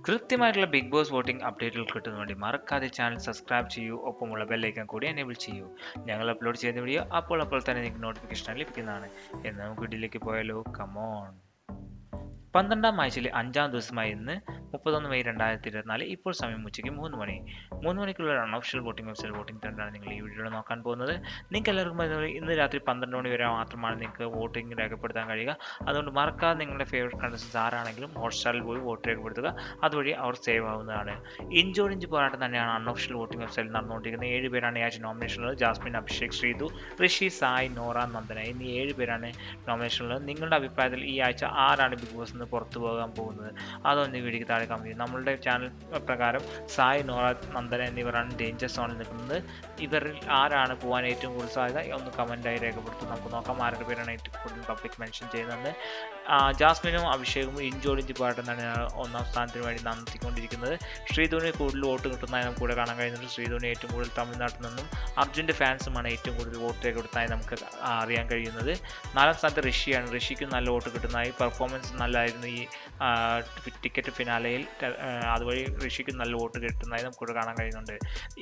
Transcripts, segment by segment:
കൃത്യമായിട്ടുള്ള big boss voting അപ്ഡേറ്റുകൾ കിട്ടുന്നതിന് വേണ്ടി മറക്കാതെ ചാനൽ സബ്സ്ക്രൈബ് ചെയ്യൂ, ഒപ്പമുള്ള ബെല്ലൈക്കൺ കൂടി എനേബിൾ ചെയ്യൂ. ഞങ്ങൾ അപ്ലോഡ് ചെയ്യുന്ന വീഡിയോ അപ്പോൾ തന്നെ നിങ്ങൾക്ക് നോട്ടിഫിക്കേഷൻ ലഭിക്കുന്നതാണ്. എന്ന് നമുക്ക് വീഡിയോയിലേക്ക് പോയാലോ, കമോൺ. 12ാം ആഴ്ചയിലെ 5ാം ദിവസമായി ഇന്ന് 31 മെയ് 2024. ഇപ്പോൾ സമയം ഉച്ചയ്ക്ക് 3 മണി. 3 മണിക്കുള്ള അൺഒഫീഷ്യൽ വോട്ടിംഗ് വെബ്സൈറ്റ് വോട്ടിംഗ് ട്രെൻഡാണ് നിങ്ങൾ ഈ വീഡിയോയിൽ നോക്കാൻ പോകുന്നത്. നിങ്ങൾക്ക് എല്ലാവർക്കും ഇന്ന് രാത്രി 12 മണി വരെ മാത്രമാണ് നിങ്ങൾക്ക് വോട്ടിംഗ് രേഖപ്പെടുത്താൻ കഴിയുക. അതുകൊണ്ട് മറക്കാതെ നിങ്ങളുടെ ഫേവറേറ്റ് കണ്ടസ്റ്റൻസ് ആരാണെങ്കിലും ഹോട്ട്സ്റ്റാറിൽ പോയി വോട്ട് രേഖപ്പെടുത്തുക. അതുവഴി അവർ സേവ് ആവുന്നതാണ്. ഇഞ്ചോടിഞ്ച് പോരാട്ടം തന്നെയാണ് അൺഒഫീഷ്യൽ വോട്ടിംഗ് വെബ്സൈറ്റിൽ നടന്നുകൊണ്ടിരിക്കുന്നത്. 7 പേരാണ് ഈ ആഴ്ച നോമിനേഷനുള്ളത്. ജാസ്മിൻ, അഭിഷേക്, ശ്രീതു, ഋഷി, സായ്, നോറ, നന്ദന എന്നീ 7 പേരാണ് നോമിനേഷനുള്ളത്. നിങ്ങളുടെ അഭിപ്രായത്തിൽ ഈ ആഴ്ച ആരാണ് ബിഗ് ബോസ് പുറത്തു പോകാൻ പോകുന്നത്? അതൊന്ന് വീഡിയോക്ക് താഴെ കമന്റ് ചെയ്യും. നമ്മളുടെ ചാനൽ പ്രകാരം സായ്, നോറ, നന്ദന എന്നിവരാണ് ഡേഞ്ചർ സോണിൽ നിൽക്കുന്നത്. ഇവരിൽ ആരാണ് പോകാൻ ഏറ്റവും കൂടുതൽ സാധ്യത ഒന്ന് കമൻറ്റായി രേഖപ്പെടുത്തും. നമുക്ക് നോക്കാം ആരുടെ പേരാണ് ഏറ്റവും കൂടുതൽ പബ്ലിക് മെൻഷൻ ചെയ്യുന്നത്. ജാസ്മിനും അഭിഷേകും ഇഞ്ചോടിഞ്ച് പോരാട്ടം തന്നെയാണ് 1ാം സ്ഥാനത്തിന് വേണ്ടി നടത്തിക്കൊണ്ടിരിക്കുന്നത്. ശ്രീധുവിന് കൂടുതൽ വോട്ട് കിട്ടുന്നതായി നമുക്ക് കൂടെ കാണാൻ കഴിയുന്നുണ്ട്. ശ്രീധുവിന് ഏറ്റവും കൂടുതൽ തമിഴ്നാട്ടിൽ നിന്നും അർജുൻ്റെ ഫാൻസുമാണ് ഏറ്റവും കൂടുതൽ വോട്ട് രേഖപ്പെടുത്തായി നമുക്ക് അറിയാൻ കഴിയുന്നത്. 4ാം സ്ഥാനത്ത് ഋഷിയാണ്. ഋഷിക്കും നല്ല വോട്ട് കിട്ടുന്നതായി. പെർഫോമൻസ് നല്ലതായിരുന്നു ഈ ടിക്കറ്റ് ഫിനാലയിൽ. അതുവഴി ഋഷിക്ക് നല്ല വോട്ട് കിട്ടുന്നതായി നമുക്കിവിടെ കാണാൻ കഴിയുന്നുണ്ട്.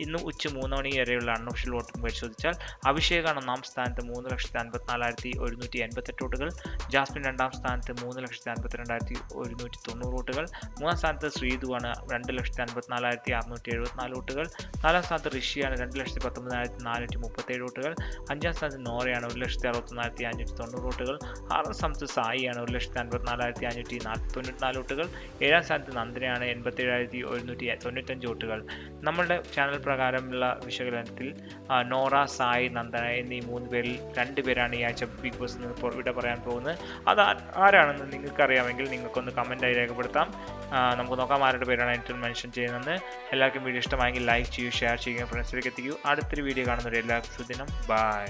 ഇന്ന് ഉച്ച 3 മണി വരെയുള്ള അൺഒഫീഷ്യൽ വോട്ടിംഗ് പരിശോധിച്ചാൽ അഭിഷേകാണ് 1ാം സ്ഥാനത്ത് 3,54,488 വോട്ടുകൾ. ജാസ്മിൻ 2ാം സ്ഥാനത്ത് 3,52,190 വോട്ടുകൾ. 3ാം സ്ഥാനത്ത് ശ്രീധുവാണ് 2,54,674 വോട്ടുകൾ. 4ാം സ്ഥാനത്ത് ഋഷിയാണ് 2,19,437 വോട്ടുകൾ. 5ാം സ്ഥാനത്ത് നോറയാണ് 1,64,590 വോട്ടുകൾ. 6ാം സ്ഥാനത്ത് സായിയാണ് 1,54,594 വോട്ടുകൾ. 7ാം സ്ഥാനത്ത് നന്ദനയാണ് 87,195 വോട്ടുകൾ. നമ്മളുടെ ചാനൽ പ്രകാരമുള്ള വിശകലനത്തിൽ നോറ, സായി, നന്ദന എന്നീ 3 പേരിൽ 2 പേരാണ് ഈ ആഴ്ച ബിഗ് ബോസ് ഇവിടെ പറയാൻ പോകുന്നത്. അത് ആരാണെന്ന് നിങ്ങൾക്ക് അറിയാമെങ്കിൽ നിങ്ങൾക്കൊന്ന് കമൻറ്റായി രേഖപ്പെടുത്താം. നമുക്ക് നോക്കാം ആരുടെ പേരാണ് ഏറ്റവും മെൻഷൻ ചെയ്യുന്നത്. എല്ലാവർക്കും വീഡിയോ ഇഷ്ടമായെങ്കിൽ ലൈക്ക് ചെയ്യൂ, ഷെയർ ചെയ്യുക, ഫ്രണ്ട്സിലേക്ക് എത്തിക്കൂ. അടുത്തൊരു വീഡിയോ കാണുന്നവരെ എല്ലാവർക്കും സുദിനം. ബൈ.